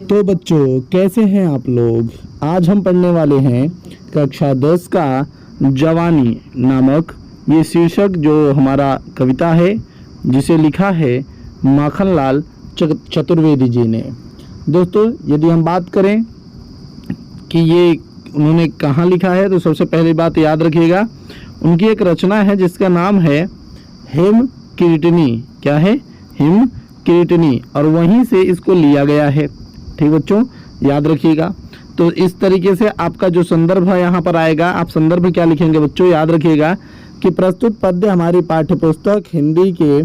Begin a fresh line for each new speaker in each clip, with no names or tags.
तो बच्चों कैसे हैं आप लोग। आज हम पढ़ने वाले हैं कक्षा 10 का जवानी नामक ये शीर्षक जो हमारा कविता है, जिसे लिखा है माखनलाल चतुर्वेदी जी ने। दोस्तों यदि हम बात करें कि ये उन्होंने कहाँ लिखा है, तो सबसे पहली बात याद रखिएगा, उनकी एक रचना है जिसका नाम है हिम कीर्तनी। क्या है? हिम कीर्तनी, और वहीं से इसको लिया गया है। ठीक बच्चों, याद रखिएगा। तो इस तरीके से आपका जो संदर्भ है यहाँ पर आएगा। आप संदर्भ क्या लिखेंगे बच्चों? याद रखिएगा कि प्रस्तुत पद्य हमारी पाठ्यपुस्तक हिंदी के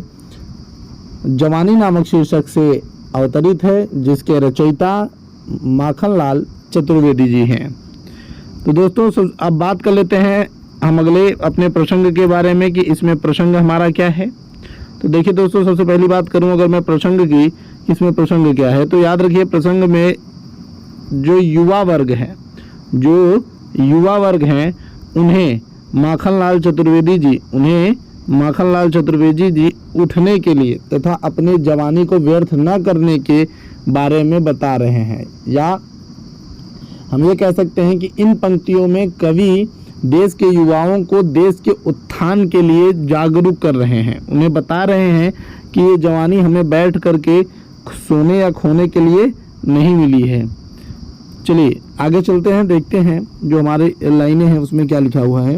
जवानी नामक शीर्षक से अवतरित है, जिसके रचयिता माखनलाल चतुर्वेदी जी हैं। तो दोस्तों अब बात कर लेते हैं हम अगले अपने प्रसंग के बारे में कि इसमें प्रसंग हमारा क्या है। तो देखिए दोस्तों, सबसे पहली बात करूं अगर मैं प्रसंग की, इसमें प्रसंग क्या है, तो याद रखिए प्रसंग में जो युवा वर्ग हैं उन्हें माखनलाल चतुर्वेदी जी उठने के लिए तथा अपने जवानी को व्यर्थ न करने के बारे में बता रहे हैं। या हम ये कह सकते हैं कि इन पंक्तियों में कवि देश के युवाओं को देश के उत्थान के लिए जागरूक कर रहे हैं। उन्हें बता रहे हैं कि ये जवानी हमें बैठ करके सोने या खोने के लिए नहीं मिली है। चलिए आगे चलते हैं, देखते हैं जो हमारे लाइनें हैं उसमें क्या लिखा हुआ है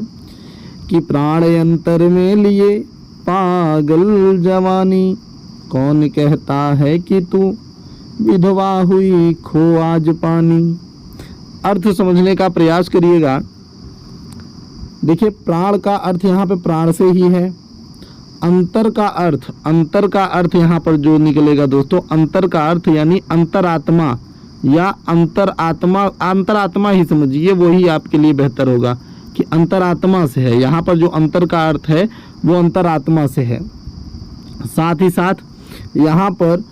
कि प्राण अंतर में लिए पागल जवानी, कौन कहता है कि तू विधवा हुई खो आज पानी। अर्थ समझने का प्रयास करिएगा। देखिए प्राण का अर्थ यहाँ पे प्राण से ही है। अंतर का अर्थ यहाँ पर जो निकलेगा दोस्तों, अंतर का अर्थ यानी अंतरात्मा या अंतरात्मा ही समझिए, वही आपके लिए बेहतर होगा कि अंतरात्मा से है। यहाँ पर जो अंतर का अर्थ है वो अंतरात्मा से है। साथ ही साथ यहाँ पर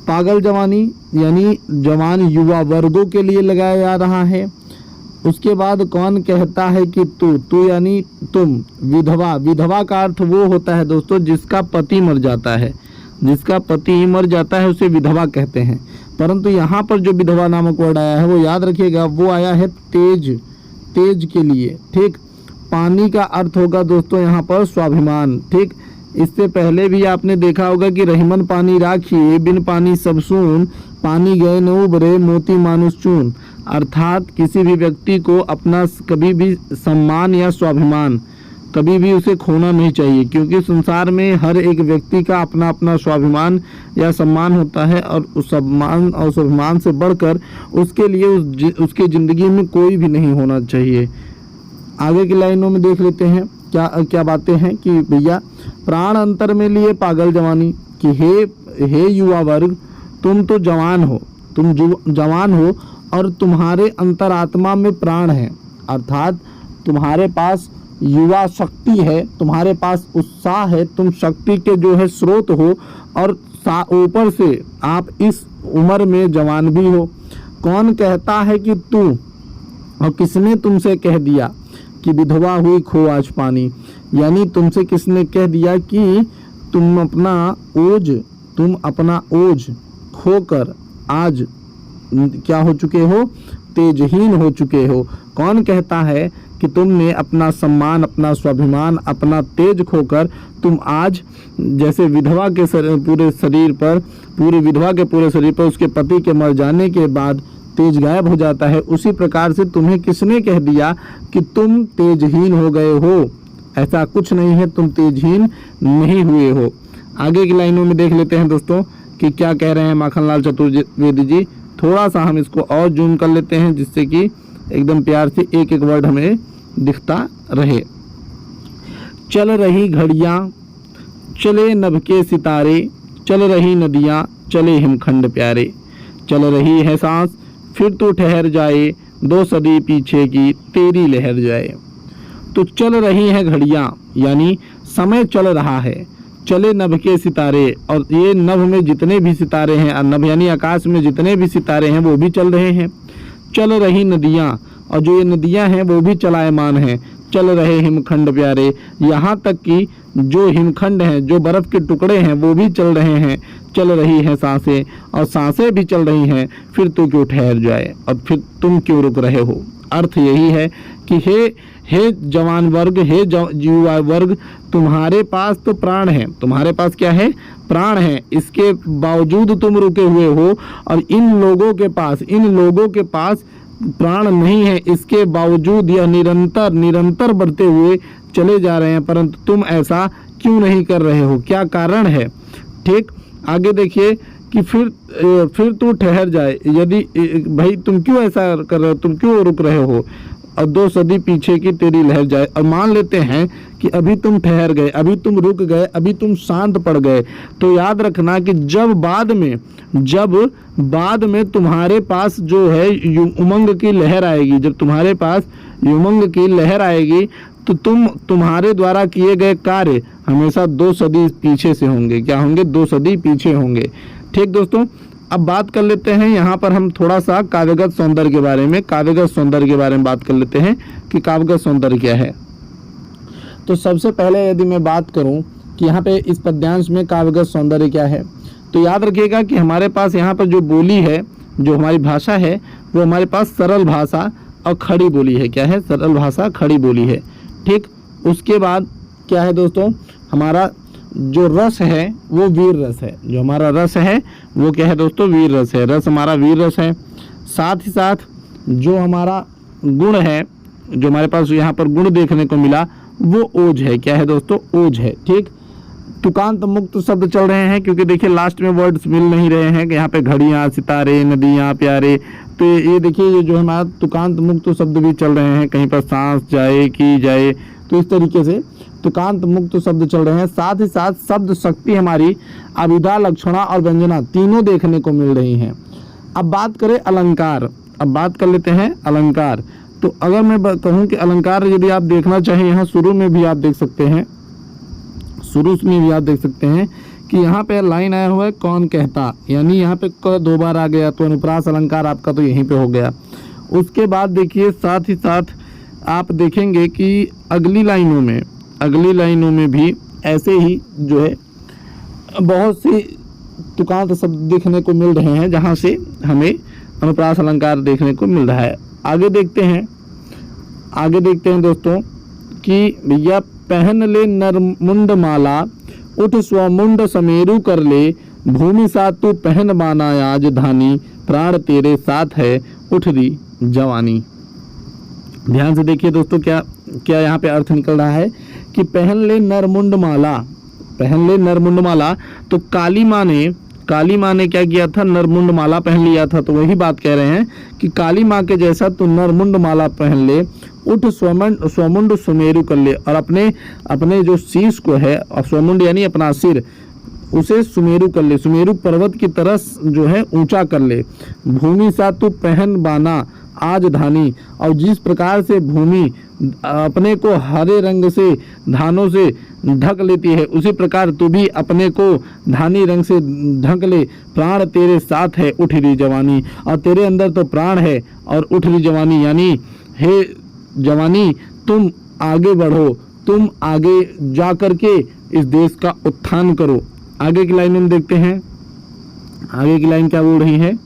पागल जवानी यानी जवान युवा वर्गों के लिए लगाया जा रहा है। उसके बाद कौन कहता है कि तू यानी तुम। विधवा का अर्थ वो होता है दोस्तों जिसका पति मर जाता है। जिसका पति मर जाता है उसे विधवा कहते हैं। परंतु यहाँ पर जो विधवा नामक वर्ड आया है वो याद रखिएगा, वो आया है तेज के लिए। ठीक, पानी का अर्थ होगा दोस्तों यहाँ पर स्वाभिमान। ठीक, इससे पहले भी आपने देखा होगा कि रहीमन पानी राखिए बिन पानी सब सून, पानी गए न उबरे मोती मानुष चून। अर्थात किसी भी व्यक्ति को अपना कभी भी सम्मान या स्वाभिमान कभी भी उसे खोना नहीं चाहिए, क्योंकि संसार में हर एक व्यक्ति का अपना अपना स्वाभिमान या सम्मान होता है, और उस सम्मान और स्वाभिमान से बढ़कर उसके लिए उसके ज़िंदगी में कोई भी नहीं होना चाहिए। आगे की लाइनों में देख लेते हैं क्या बातें हैं कि भैया प्राण अंतर में लिए पागल जवानी, कि हे युवा वर्ग, तुम तो जवान हो और तुम्हारे अंतरात्मा में प्राण है। अर्थात तुम्हारे पास युवा शक्ति है, तुम्हारे पास उत्साह है, तुम शक्ति के जो है स्रोत हो, और ऊपर से आप इस उम्र में जवान भी हो। कौन कहता है कि तू, और किसने तुमसे कह दिया कि विधवा हुई खो आज पानी, यानी तुमसे किसने कह दिया कि तुम अपना ओज खोकर आज क्या हो चुके हो? तेजहीन हो चुके हो। कौन कहता है कि तुमने अपना सम्मान, अपना स्वाभिमान, अपना तेज खोकर तुम आज जैसे विधवा के पूरे शरीर पर उसके पति के मर जाने के बाद तेज गायब हो जाता है, उसी प्रकार से तुम्हें किसने कह दिया कि तुम तेजहीन हो गए हो? ऐसा कुछ नहीं है, तुम तेजहीन नहीं हुए हो। आगे की लाइनों में देख लेते हैं दोस्तों कि क्या कह रहे हैं माखनलाल चतुर्वेदी जी। थोड़ा सा हम इसको और जूम कर लेते हैं, जिससे कि एकदम प्यार से एक एक वर्ड हमें दिखता रहे। चल रही घड़ियाँ, चले नभ के सितारे, चल रही नदियाँ, चले हिमखंड प्यारे, चल रही है सांस, फिर तू ठहर जाए, 2 सदी पीछे की तेरी लहर जाए। तो चल रही हैं घड़ियाँ यानी समय चल रहा है। चले नभ के सितारे, और ये नभ में जितने भी सितारे हैं, नभ यानी आकाश में जितने भी सितारे हैं वो भी चल रहे हैं। चल रही नदियाँ, और जो ये नदियाँ हैं वो भी चलायमान हैं। चल रहे हिमखंड प्यारे, यहाँ तक कि जो हिमखंड हैं, जो बर्फ़ के टुकड़े हैं वो भी चल रहे हैं। चल रही हैं सांसें और सांसें भी चल रही हैं, फिर तू क्यों ठहर जाए और फिर तुम क्यों रुक रहे हो। अर्थ यही है कि हे जवान वर्ग, हे युवा वर्ग, तुम्हारे पास तो प्राण है, तुम्हारे पास क्या है, प्राण है, इसके बावजूद तुम रुके हुए हो। और इन लोगों के पास प्राण नहीं है, इसके बावजूद यह निरंतर बढ़ते हुए चले जा रहे हैं, परंतु तुम ऐसा क्यों नहीं कर रहे हो, क्या कारण है। ठीक, आगे देखिए कि फिर तू ठहर जाए, यदि भाई तुम क्यों ऐसा कर रहे हो, तुम क्यों रुक रहे हो, और 2 सदी पीछे की तेरी लहर जाए। और मान लेते हैं कि अभी तुम ठहर गए, अभी तुम रुक गए, अभी तुम शांत पड़ गए, तो याद रखना कि जब बाद में तुम्हारे पास जो है उमंग की लहर आएगी, जब तुम्हारे पास उमंग की लहर आएगी तो तुम्हारे द्वारा किए गए कार्य हमेशा 2 सदी पीछे से होंगे। क्या होंगे, 2 सदी पीछे होंगे। ठीक दोस्तों, अब बात कर लेते हैं यहाँ पर हम थोड़ा सा काव्यगत सौंदर्य के बारे में बात कर लेते हैं कि काव्यगत सौंदर्य क्या है। तो सबसे पहले यदि मैं बात करूँ कि यहाँ पे इस पद्यांश में काव्यगत सौंदर्य क्या है, तो याद रखिएगा कि हमारे पास यहाँ पर जो बोली है, जो हमारी भाषा है, वो हमारे पास सरल भाषा और खड़ी बोली है। क्या है, सरल भाषा खड़ी बोली है। ठीक, उसके बाद क्या है दोस्तों, हमारा जो रस है वो वीर रस है, जो हमारा रस है वो क्या है दोस्तों, वीर रस है, रस हमारा वीर रस है। साथ ही साथ जो हमारा गुण है, जो हमारे पास यहाँ पर गुण देखने को मिला, वो ओज है। क्या है दोस्तों, ओज है। ठीक, तुकांत मुक्त शब्द चल रहे हैं, क्योंकि देखिए लास्ट में वर्ड्स मिल नहीं रहे हैं कि यहाँ पे घड़ियाँ, सितारे, नदियाँ, प्यारे, तो ये देखिए ये जो हमारा तुकांत मुक्त शब्द भी चल रहे हैं, कहीं पर सांस जाए की जाए, तो इस तरीके से तुकांत मुक्त शब्द चल रहे हैं। साथ ही साथ शब्द शक्ति हमारी अभिधा, लक्षणा और व्यंजना तीनों देखने को मिल रही हैं। अब बात करें अलंकार, अब बात कर लेते हैं अलंकार। तो अगर मैं कहूँ कि अलंकार यदि आप देखना चाहें, यहाँ शुरू में भी आप देख सकते हैं कि यहाँ पे लाइन आया हुआ है कौन कहता, यानी यहाँ पे 2 बार आ गया, तो अनुप्रास अलंकार आपका तो यहीं पे हो गया। उसके बाद देखिए साथ ही साथ आप देखेंगे कि अगली लाइनों में भी ऐसे ही जो है बहुत सी तुकांत शब्द देखने को मिल रहे हैं, जहाँ से हमें अनुप्रास अलंकार देखने को मिल रहा है। आगे देखते हैं दोस्तों कि भैया पहन ले नरमुंड माला, उठ स्वमुंड समेरु कर ले, भूमि सा तू पहन बाना आज धानी, प्राण तेरे साथ है उठ री जवानी। ध्यान से देखिए दोस्तों, क्या यहाँ पे अर्थ निकल रहा है कि पहन ले नरमुंड माला, तो काली माँ ने क्या किया था, नरमुंड माला पहन लिया था। तो वही बात कह रहे हैं कि काली माँ के जैसा तू नरमुंड माला पहन ले, उठ स्वमुंड सुमेरु कर ले, और अपने जो शीश को है, स्वमुंड यानी अपना सिर, उसे सुमेरु कर ले, सुमेरु पर्वत की तरह जो है ऊंचा कर ले। भूमि सा तू पहन बाना आज धानी, और जिस प्रकार से भूमि अपने को हरे रंग से धानों से ढक लेती है, उसी प्रकार तू भी अपने को धानी रंग से ढक ले। प्राण तेरे साथ है उठ रही जवानी, और तेरे अंदर तो प्राण है और उठ रही जवानी, यानी हे जवानी तुम आगे बढ़ो, तुम आगे जा करके इस देश का उत्थान करो। आगे की लाइन में देखते हैं, आगे की लाइन क्या बोल रही है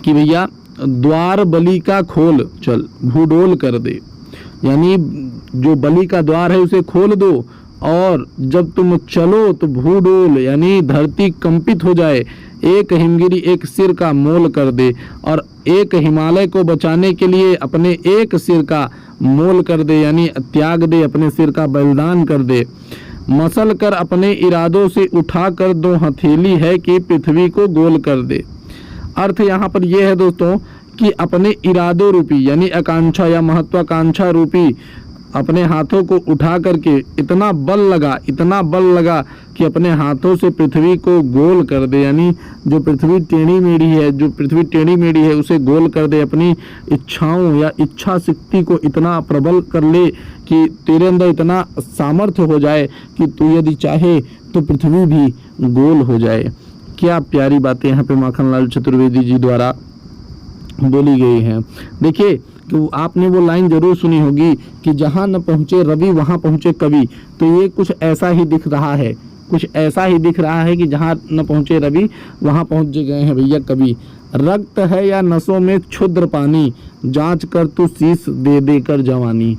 कि भैया द्वार बलि का खोल चल भूडोल कर दे, यानी जो बलि का द्वार है उसे खोल दो, और जब तुम चलो तो भूडोल यानी धरती कंपित हो जाए, एक हिमगिरी एक सिर का मोल कर दे, और एक हिमालय को बचाने के लिए अपने एक सिर का मोल कर दे, यानी त्याग दे, अपने सिर का बलिदान कर दे। मसल कर अपने इरादों से उठा कर दो हथेली है कि पृथ्वी को गोल कर दे। अर्थ यहाँ पर यह है दोस्तों कि अपने इरादों रूपी यानी आकांक्षा या महत्वाकांक्षा रूपी अपने हाथों को उठा करके इतना बल लगा कि अपने हाथों से पृथ्वी को गोल कर दे, यानी जो पृथ्वी टेढ़ी मेढ़ी है उसे गोल कर दे। अपनी इच्छाओं या इच्छा शक्ति को इतना प्रबल कर ले कि तेरे अंदर इतना सामर्थ्य हो जाए कि तू यदि चाहे तो पृथ्वी भी गोल हो जाए। क्या प्यारी बातें यहाँ पे माखनलाल चतुर्वेदी जी द्वारा बोली गई हैं। देखिए तो आपने वो लाइन जरूर सुनी होगी कि जहाँ न पहुँचे रवि वहाँ पहुँचे कवि, तो ये कुछ ऐसा ही दिख रहा है, कुछ ऐसा ही दिख रहा है कि जहाँ न पहुँचे रवि वहाँ पहुँच गए हैं भैया कवि। रक्त है या नसों में क्षुद्र पानी, जांच कर तू शीश दे देकर जवानी।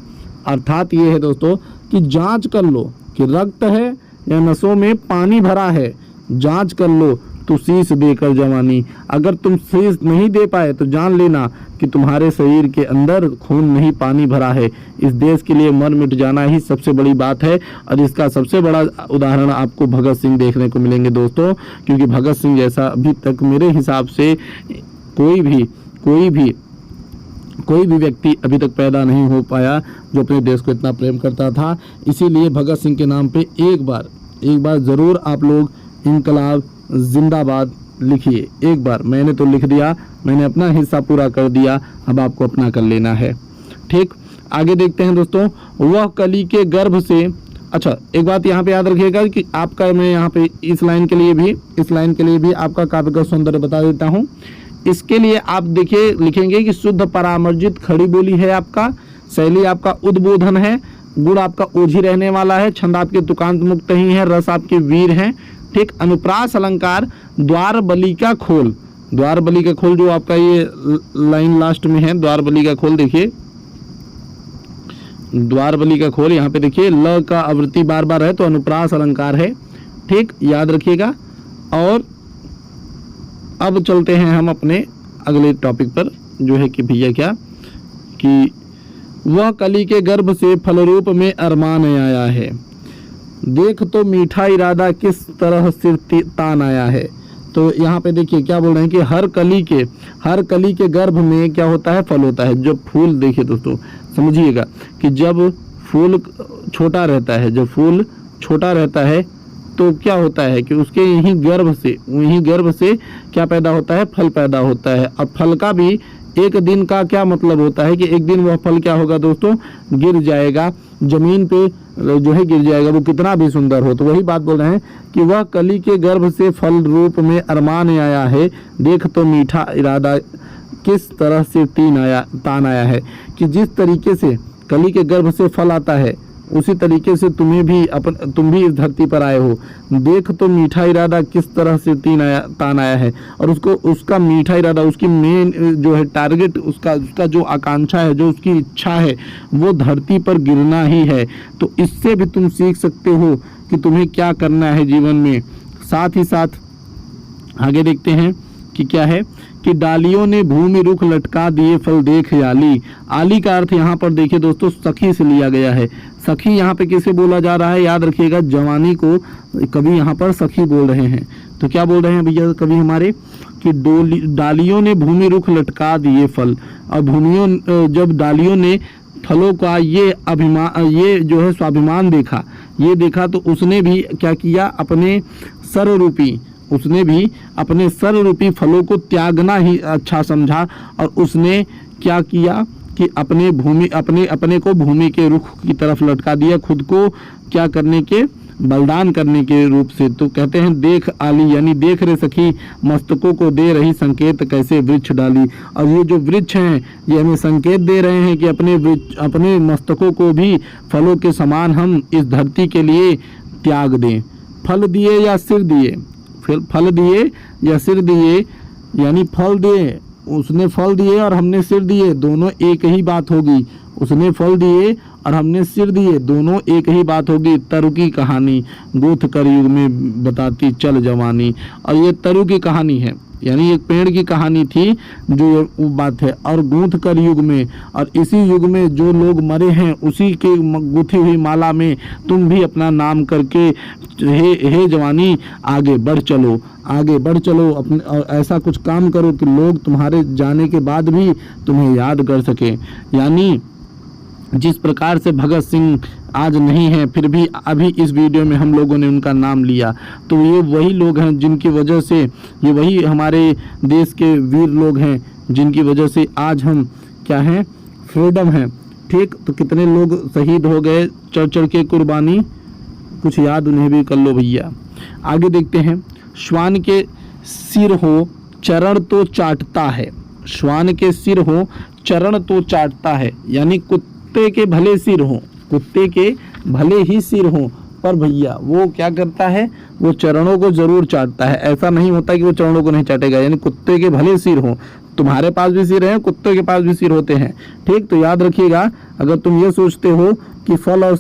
अर्थात ये है दोस्तों कि जांच कर लो कि रक्त है या नसों में पानी भरा है, जांच कर लो तो शीश देकर जवानी। अगर तुम शीश नहीं दे पाए तो जान लेना कि तुम्हारे शरीर के अंदर खून नहीं पानी भरा है। इस देश के लिए मर मिट जाना ही सबसे बड़ी बात है और इसका सबसे बड़ा उदाहरण आपको भगत सिंह देखने को मिलेंगे दोस्तों, क्योंकि भगत सिंह जैसा अभी तक मेरे हिसाब से कोई भी व्यक्ति अभी तक पैदा नहीं हो पाया जो अपने देश को इतना प्रेम करता था। इसीलिए भगत सिंह के नाम पे एक बार ज़रूर आप लोग इनकलाब जिंदाबाद लिखिए। एक बार मैंने तो लिख दिया, मैंने अपना हिस्सा पूरा कर दिया, अब आपको अपना कर लेना है। ठीक, आगे देखते हैं दोस्तों। वह कली के गर्भ से, अच्छा एक बात यहाँ पे याद रखिएगा कि आपका, मैं यहाँ पे इस लाइन के लिए भी आपका काव्य का सौंदर्य बता देता हूँ। इसके लिए आप देखिए लिखेंगे कि शुद्ध परामर्जित खड़ी बोली है आपका, शैली आपका उद्बोधन है, गुण आपका ओझी रहने वाला है, छंद आपके तुकांत मुक्त ही है, रस आपके वीर हैं। ठीक, अनुप्रास अलंकार द्वार बलि का खोल, द्वार बलि का खोल जो आपका ये लाइन लास्ट में है, द्वार बलि का खोल देखिए, द्वार बलि का खोल यहाँ पे देखिए ल का आवृत्ति बार बार है तो अनुप्रास अलंकार है। ठीक, याद रखिएगा। और अब चलते हैं हम अपने अगले टॉपिक पर, जो है कि भैया क्या कि वह कली के गर्भ से फलरूप में अरमान आया है, देख तो मीठा इरादा किस तरह सिर तान आया है। तो यहाँ पे देखिए क्या बोल रहे हैं कि हर कली के गर्भ में क्या होता है, फल होता है। जब फूल, देखिए दोस्तों समझिएगा कि जब फूल छोटा रहता है तो क्या होता है कि उसके वहीं गर्भ से क्या पैदा होता है, फल पैदा होता है। अब फल का भी एक दिन का क्या मतलब होता है कि एक दिन वह फल क्या होगा दोस्तों, गिर जाएगा जमीन पे, जो है गिर जाएगा, वो कितना भी सुंदर हो। तो वही बात बोल रहे हैं कि वह कली के गर्भ से फल रूप में अरमान आया है, देख तो मीठा इरादा किस तरह से तान आया है। कि जिस तरीके से कली के गर्भ से फल आता है उसी तरीके से तुम भी इस धरती पर आए हो। देख तो मीठा इरादा किस तरह से तान आया है। और उसका मीठा इरादा, उसकी मेन जो है टारगेट, उसका जो आकांक्षा है, जो उसकी इच्छा है, वो धरती पर गिरना ही है। तो इससे भी तुम सीख सकते हो कि तुम्हें क्या करना है जीवन में। साथ ही साथ आगे देखते हैं कि क्या है कि डालियों ने भूमि रुख लटका दिए फल देख आली। आली का अर्थ यहाँ पर देखिए दोस्तों सखी से लिया गया है। सखी यहाँ पे किसे बोला जा रहा है, याद रखिएगा जवानी को कभी यहाँ पर सखी बोल रहे हैं। तो क्या बोल रहे हैं भैया कभी हमारे कि डालियों ने भूमि रुख लटका दिए फल। और जब डालियों ने फलों का ये जो है स्वाभिमान देखा तो उसने भी क्या किया, अपने सर रूपी फलों को त्यागना ही अच्छा समझा। और उसने क्या किया कि अपने को भूमि के रुख की तरफ लटका दिया, खुद को क्या करने के, बलिदान करने के रूप से। तो कहते हैं देख आली, यानी देख रे सखी मस्तकों को दे रही संकेत कैसे वृक्ष डाली। और ये जो वृक्ष हैं ये हमें संकेत दे रहे हैं कि अपने मस्तकों को भी फलों के समान हम इस धरती के लिए त्याग दें। फल दिए या सिर दिए, यानी फल दिए, उसने फल दिए और हमने सिर दिए, दोनों एक ही बात होगी। उसने फल दिए और हमने सिर दिए, दोनों एक ही बात होगी। तरु की कहानी गोथ कर युग में बताती चल जवानी। और ये तरु की कहानी है, यानी एक पेड़ की कहानी थी जो ये बात है। और गूंथ कर युग में, और इसी युग में जो लोग मरे हैं उसी के गुथी हुई माला में तुम भी अपना नाम करके हे जवानी आगे बढ़ चलो अपने, और ऐसा कुछ काम करो कि लोग तुम्हारे जाने के बाद भी तुम्हें याद कर सके। यानी जिस प्रकार से भगत सिंह आज नहीं है, फिर भी अभी इस वीडियो में हम लोगों ने उनका नाम लिया, तो ये वही लोग हैं जिनकी वजह से, ये वही हमारे देश के वीर लोग हैं जिनकी वजह से आज हम क्या हैं, फ्रीडम हैं। ठीक, तो कितने लोग शहीद हो गए, चढ़ के कुर्बानी, कुछ याद उन्हें भी कर लो भैया। आगे देखते हैं, श्वान के सिर हो चरण तो चाटता है। श्वान के सिर हो चरण तो चाटता है, यानी कुत्ते के भले ही सिर हो पर भैया वो क्या करता है, वो चरणों को जरूर चाटता है। ऐसा नहीं होता कि वो चरणों को नहीं चाटेगा, यानी कुत्ते के भले सिर हो, तुम्हारे पास भी सिर है, कुत्ते के पास भी सिर होते हैं, ठीक। तो याद रखिएगा, अगर तुम ये सोचते हो कि फल और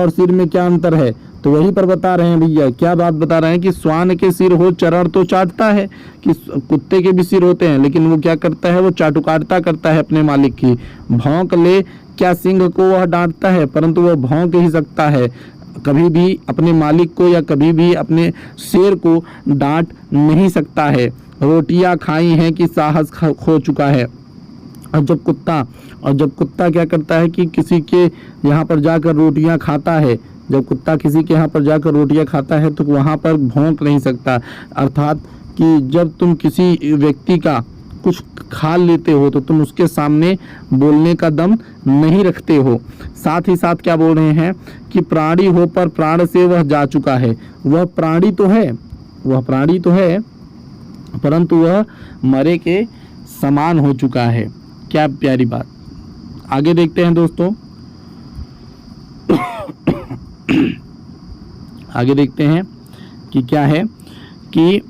सिर में क्या अंतर है, तो वहीं पर बता रहे हैं भैया, क्या बात बता रहे हैं कि श्वान के सिर हो चरण तो चाटता है, कि कुत्ते के भी सिर होते हैं, लेकिन वो क्या करता है, वो चाटुकारिता करता है अपने मालिक की। भौंक ले क्या सिंह को वह डांटता है, परंतु वह भौंक ही सकता है, कभी भी अपने मालिक को या कभी भी अपने शेर को डांट नहीं सकता है। रोटियां खाई हैं कि साहस खो चुका है। और जब कुत्ता क्या करता है कि किसी के यहाँ पर जाकर रोटियां खाता है, जब कुत्ता किसी के यहाँ पर जाकर रोटियां खाता है तो वहाँ पर भौंक नहीं सकता। अर्थात कि जब तुम किसी व्यक्ति का कुछ खा लेते हो तो तुम उसके सामने बोलने का दम नहीं रखते हो। साथ ही साथ क्या बोल रहे हैं कि प्राणी हो पर प्राण से वह जा चुका है। वह प्राणी तो है परंतु वह मरे के समान हो चुका है। क्या प्यारी बात। आगे देखते हैं दोस्तों, आगे देखते हैं कि क्या है कि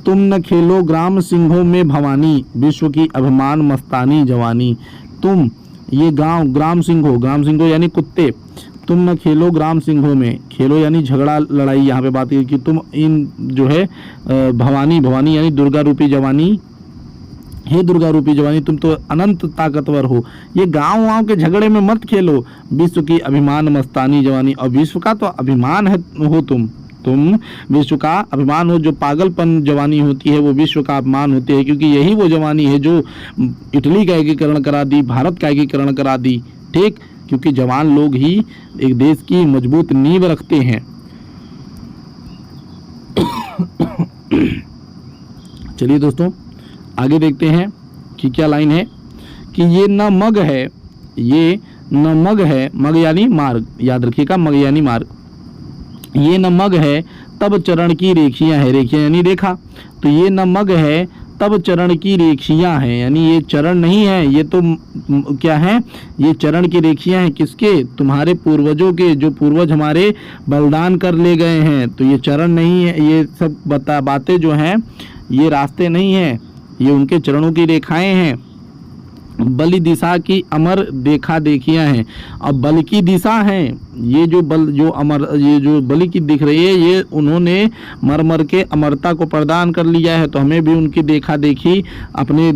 तुम न खेलो ग्राम सिंहों में भवानी, विश्व की अभिमान मस्तानी जवानी। तुम, ये ग्राम सिंहों यानी कुत्ते, तुम न खेलो ग्राम सिंहों में, खेलो यानी झगड़ा लड़ाई, यहाँ पे बात है कि तुम इन जो है भवानी यानी दुर्गा रूपी जवानी, हे दुर्गा रूपी जवानी तुम तो अनंत ताकतवर हो, ये गांव के झगड़े में मत खेलो। विश्व की अभिमान मस्तानी जवानी, और विश्व का तो अभिमान हो तुम विश्व का अभिमान हो। जो पागलपन जवानी होती है वो विश्व का अपमान होती है, क्योंकि यही वो जवानी है जो इटली का एकीकरण करा दी, भारत का एकीकरण करा दी, ठीक। क्योंकि जवान लोग ही एक देश की मजबूत नींव रखते हैं। चलिए दोस्तों आगे देखते हैं कि क्या लाइन है कि ये न मग है, मग यानी मार्ग, याद रखिएगा, मग यानी मार्ग। ये न मग है तब चरण की रेखियां है, रेखियां यानी रेखा, तो ये न मग है तब चरण की रेखियां हैं, यानी ये चरण नहीं है, ये तो क्या है, ये चरण की रेखियां हैं। किसके? तुम्हारे पूर्वजों के, जो पूर्वज हमारे बलिदान कर ले गए हैं। तो ये चरण नहीं है, ये सब बातें जो हैं ये रास्ते नहीं है, ये उनके चरणों की रेखाएं हैं। बलि दिशा की अमर देखा देखियां हैं, अब बल की दिशा है, ये जो बलि की दिख रही है, ये उन्होंने मर मर के अमरता को प्रदान कर लिया है। तो हमें भी उनकी देखा देखी अपने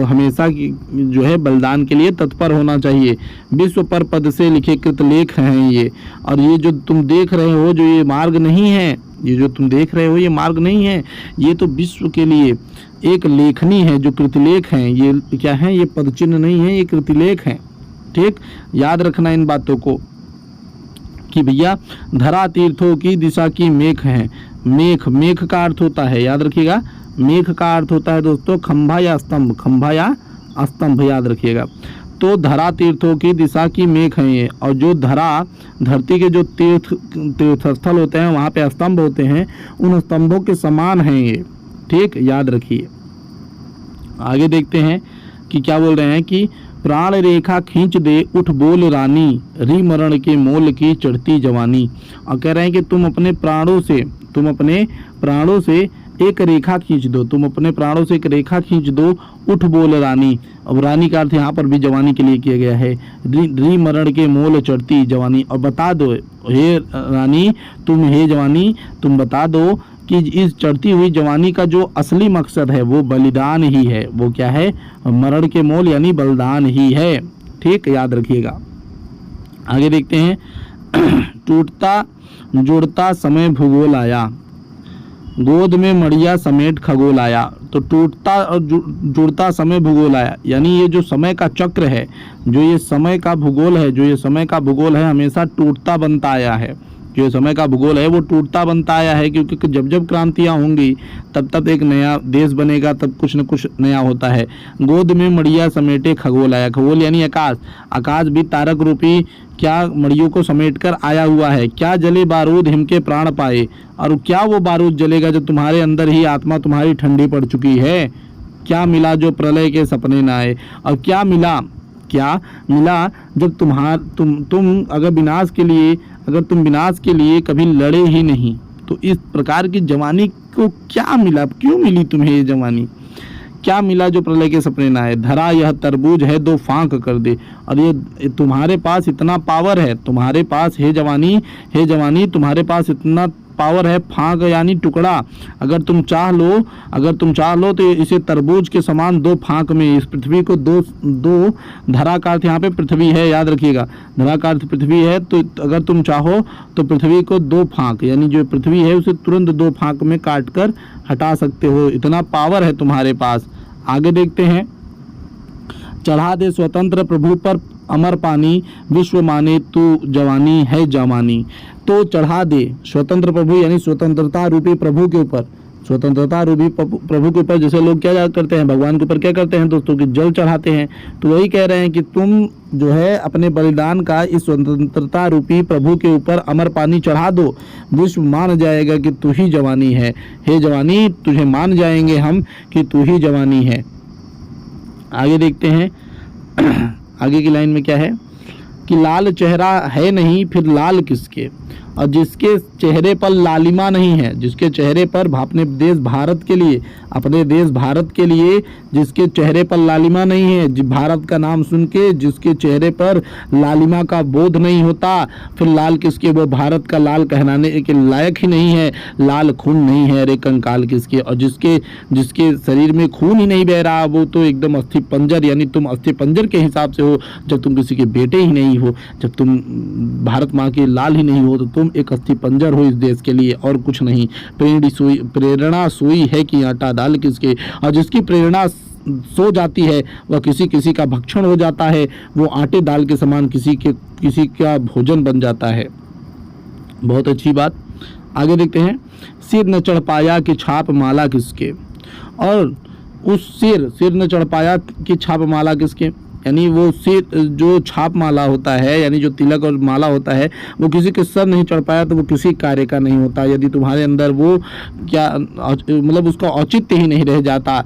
हमेशा की जो है बलिदान के लिए तत्पर होना चाहिए। विश्व पर पद से लिखे कृत लेख हैं ये, और ये जो तुम देख रहे हो, जो ये मार्ग नहीं है, ये जो तुम देख रहे हो ये मार्ग नहीं है, ये तो विश्व के लिए एक लेखनी है, जो कृतिलेख हैं। ये क्या है, ये पदचिन्ह नहीं है, ये कृतिलेख हैं, ठीक। याद रखना इन बातों को कि भैया धरा तीर्थों की दिशा की मेघ है। मेघ का अर्थ होता है, याद रखिएगा, मेघ का अर्थ होता है दोस्तों खंभा या स्तंभ, याद रखिएगा। तो धरा तीर्थों की दिशा की मेघ है ये, और जो धरती के जो तीर्थस्थल होते हैं वहाँ पे स्तंभ होते हैं, उन स्तंभों के समान हैं ये, ठीक, याद रखिए। आगे देखते हैं कि क्या बोल रहे हैं कि प्राण रेखा खींच दे उठ बोल रानी, री मरण के मोल की चढ़ती जवानी। और कह रहे हैं कि तुम अपने प्राणों से एक रेखा खींच दो, तुम अपने प्राणों से एक रेखा खींच दो, उठ बोल रानी। अब रानी का अर्थ यहाँ पर भी जवानी के लिए किया गया है। री मरण के मोल चढ़ती जवानी, और बता दो हे रानी, हे जवानी तुम बता दो कि इस चढ़ती हुई जवानी का जो असली मकसद है वो बलिदान ही है। वो क्या है? मरण के मोल यानी बलिदान ही है, ठीक, याद रखिएगा। आगे देखते हैं टूटता जुड़ता समय भूगोल आया, गोद में मड़िया समेट खगोल आया। तो टूटता और जुड़ता समय भूगोल आया, यानी ये जो समय का चक्र है, जो ये समय का भूगोल है, हमेशा टूटता बनता आया है। जो समय का भूगोल है वो टूटता बनता आया है, क्योंकि जब जब क्रांतियां होंगी तब एक नया देश बनेगा, तब कुछ न कुछ नया होता है। गोद में मड़िया समेटे खगोल आया, खगोल यानी आकाश भी तारक रूपी क्या मड़ियों को समेट कर आया हुआ है। क्या जले बारूद हिम के प्राण पाए, और क्या वो बारूद जलेगा जब तुम्हारे अंदर ही आत्मा तुम्हारी ठंडी पड़ चुकी है। क्या मिला जो प्रलय के सपने न आए, और क्या मिला जब तुम अगर विनाश के लिए अगर तुम विनाश के लिए कभी लड़े ही नहीं तो इस प्रकार की जवानी को क्या मिला, क्यों मिली तुम्हें ये जवानी, क्या मिला जो प्रलय के सपने ना आए। धरा यह तरबूज है दो फांक कर दे। और ये तुम्हारे पास इतना पावर है, तुम्हारे पास हे जवानी तुम्हारे पास इतना पावर है, फांक यानी टुकड़ा। अगर तुम चाह लो तो इसे तरबूज के समान दो फांक में, इस पृथ्वी को दो धरा का अर्थ यहाँ पे पृथ्वी है, याद रखिएगा, धरा का अर्थ पृथ्वी है। तो अगर तुम चाहो तो पृथ्वी को दो फांक यानी जो पृथ्वी है उसे तुरंत दो फांक में काट कर हटा सकते हो, इतना पावर है तुम्हारे पास। आगे देखते हैं। चढ़ा दे स्वतंत्र प्रभु पर अमर पानी, विश्व माने तू जवानी है जवानी। तो चढ़ा दे स्वतंत्र प्रभु यानी स्वतंत्रता रूपी प्रभु के ऊपर, स्वतंत्रता रूपी प्रभु के ऊपर। जैसे लोग क्या करते हैं, भगवान के ऊपर क्या करते हैं दोस्तों कि जल चढ़ाते हैं, तो वही कह रहे हैं कि तुम जो है अपने बलिदान का इस स्वतंत्रता रूपी प्रभु के ऊपर अमर पानी चढ़ा दो, विश्व मान जाएगा कि तू ही जवानी है। हे जवानी, तुझे मान जाएंगे हम कि तू ही जवानी है। आगे देखते हैं। आगे की लाइन में क्या है कि लाल चेहरा है नहीं फिर लाल किसके, और जिसके चेहरे पर लालिमा नहीं है, जिसके चेहरे पर अपने देश भारत के लिए, अपने देश भारत के लिए जिसके चेहरे पर लालिमा नहीं है, भारत का नाम सुन के जिसके चेहरे पर लालिमा का बोध नहीं होता, फिर लाल किसके, वो भारत का लाल कहलाने के लायक ही नहीं है, लाल खून नहीं है रे कंकाल किसके। और जिसके शरीर में खून ही नहीं बह रहा वो तो एकदम अस्थि पंजर, यानी तुम अस्थि पंजर के हिसाब से हो जब तुम किसी के बेटे ही नहीं हो, जब तुम भारत माँ के लाल ही नहीं हो तो तुम एक अस्थि पंजर हो इस देश के लिए और कुछ नहीं। प्रेरणा सोई है कि आटा दाल किसके, और जिसकी प्रेरणा सो जाती है वह किसी का भक्षण हो जाता है, वो आटे दाल के समान किसी का भोजन बन जाता है। बहुत अच्छी बात। आगे देखते हैं। सिर न चढ़ पाया कि छाप माला किसके, और उस सिर न चढ़ पाया कि छाप माला किसके, यानी वो सिर जो छाप माला होता है यानी जो तिलक और माला होता है वो किसी के सर नहीं चढ़ पाया तो वो किसी कार्य का नहीं होता। यदि तुम्हारे अंदर वो क्या मतलब उसका औचित्य ही नहीं रह जाता।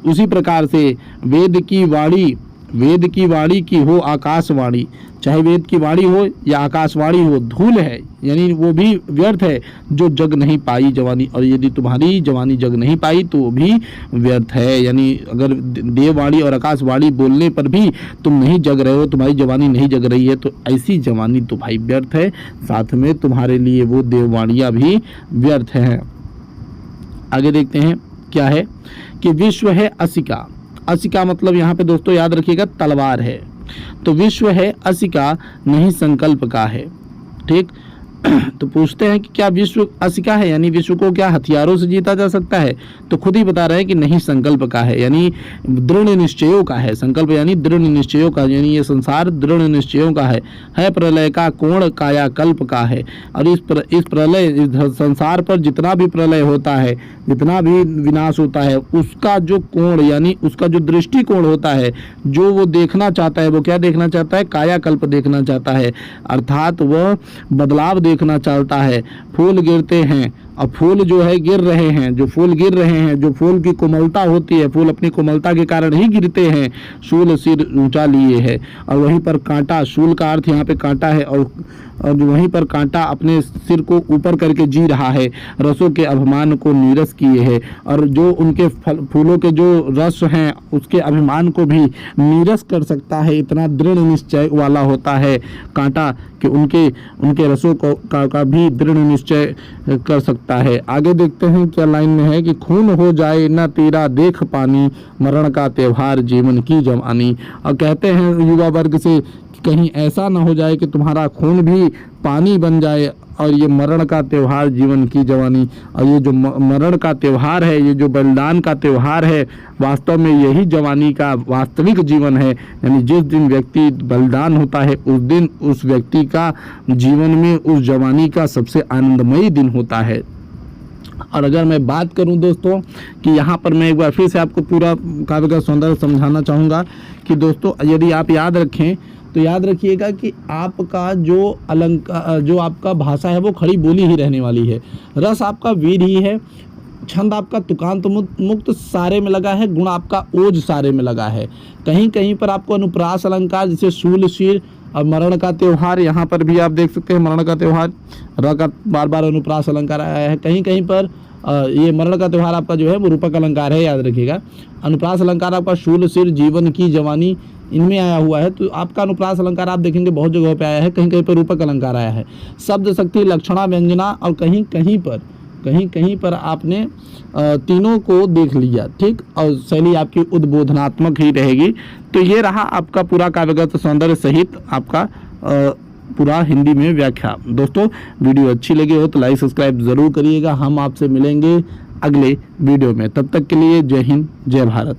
उसी प्रकार से वेद की वाणी की हो आकाशवाणी, चाहे वेद की वाणी हो या आकाशवाणी हो, धूल है यानी वो भी व्यर्थ है जो जग नहीं पाई जवानी। और यदि तुम्हारी जवानी जग नहीं पाई तो वो भी व्यर्थ है, यानी अगर देववाणी और आकाशवाणी बोलने पर भी तुम नहीं जग रहे हो, तुम्हारी जवानी नहीं जग रही है, तो ऐसी जवानी तो भाई व्यर्थ है, साथ में तुम्हारे लिए वो देववाणियाँ भी व्यर्थ हैं। आगे देखते हैं क्या है कि विश्व है असिका। असिका मतलब यहाँ पे दोस्तों याद रखिएगा तलवार है, तो विश्व है असिका नहीं संकल्प का है। ठीक। तो पूछते हैं कि क्या विश्व असिका है, यानी विश्व को क्या हथियारों से जीता जा सकता है, तो खुद ही बता रहे हैं कि नहीं संकल्प का है, यानी दृढ़ निश्चयों का है। संकल्प यानी दृढ़ निश्चयों का, यानी ये संसार दृढ़ निश्चयों का है प्रलय का कोण कायाकल्प का है। और इस प्रलय इस संसार पर जितना भी प्रलय होता है, जितना भी विनाश होता है, उसका जो कोण यानी उसका जो दृष्टिकोण होता है, जो वो देखना चाहता है, वो क्या देखना चाहता है, कायाकल्प देखना चाहता है, अर्थात वह बदलाव देखना चाहता है। फूल गिरते हैं और फूल जो है गिर रहे हैं, जो फूल गिर रहे हैं, जो फूल की कोमलता होती है, फूल अपनी कोमलता के कारण ही गिरते हैं। शूल सिर ऊंचा लिए है और वहीं पर कांटा, शूल का अर्थ यहाँ पे कांटा है, और वहीं पर कांटा अपने सिर को ऊपर करके जी रहा है, रसों के अभिमान को नीरस किए है। और जो उनके फूलों के जो रस हैं उसके अभिमान को भी नीरस कर सकता है, इतना दृढ़ निश्चय वाला होता है कांटा कि उनके रसों को का भी दृढ़ निश्चय कर सकता है। आगे देखते हैं क्या लाइन में है कि खून हो जाए न तेरा देख पानी, मरण का त्योहार जीवन की जवानी। और कहते हैं युवा वर्ग से कहीं ऐसा ना हो जाए कि तुम्हारा खून भी पानी बन जाए और ये मरण का त्योहार जीवन की जवानी। और ये जो मरण का त्योहार है, ये जो बलिदान का त्योहार है, वास्तव में यही जवानी का वास्तविक जीवन है। यानी जिस दिन व्यक्ति बलिदान होता है उस दिन उस व्यक्ति का जीवन में उस जवानी का सबसे आनंदमयी दिन होता है। और अगर मैं बात करूं दोस्तों कि यहाँ पर मैं एक बार फिर से आपको पूरा काव्य का सौंदर्य समझाना चाहूँगा कि दोस्तों यदि आप याद रखें तो याद रखिएगा कि आपका जो अलंकार, जो आपका भाषा है वो खड़ी बोली ही रहने वाली है, रस आपका वीर ही है, छंद आपका तुकांत मुक्त सारे में लगा है, गुण आपका ओज सारे में लगा है। कहीं कहीं पर आपको अनुप्रास अलंकार जैसे शूल शिर अब मरण का त्यौहार, यहाँ पर भी आप देख सकते हैं मरण का त्यौहार, र का बार बार अनुप्रास अलंकार आया है। कहीं कहीं पर ये मरण का त्यौहार आपका जो है वो रूपक अलंकार है, याद रखिएगा। अनुप्रास अलंकार आपका शूल, सिर, जीवन की, जवानी, इनमें आया हुआ है। तो आपका अनुप्रास अलंकार आप देखेंगे बहुत जगहों पे आया है, कहीं कहीं पर रूपक अलंकार आया है। शब्द शक्ति, लक्षणा, व्यंजना और कहीं कहीं पर आपने तीनों को देख लिया, ठीक। और शैली आपकी उद्बोधनात्मक ही रहेगी। तो ये रहा आपका पूरा काव्यगत सौंदर्य सहित आपका पूरा हिंदी में व्याख्या। दोस्तों वीडियो अच्छी लगी हो तो लाइक सब्सक्राइब ज़रूर करिएगा। हम आपसे मिलेंगे अगले वीडियो में, तब तक के लिए जय हिंद, जय भारत।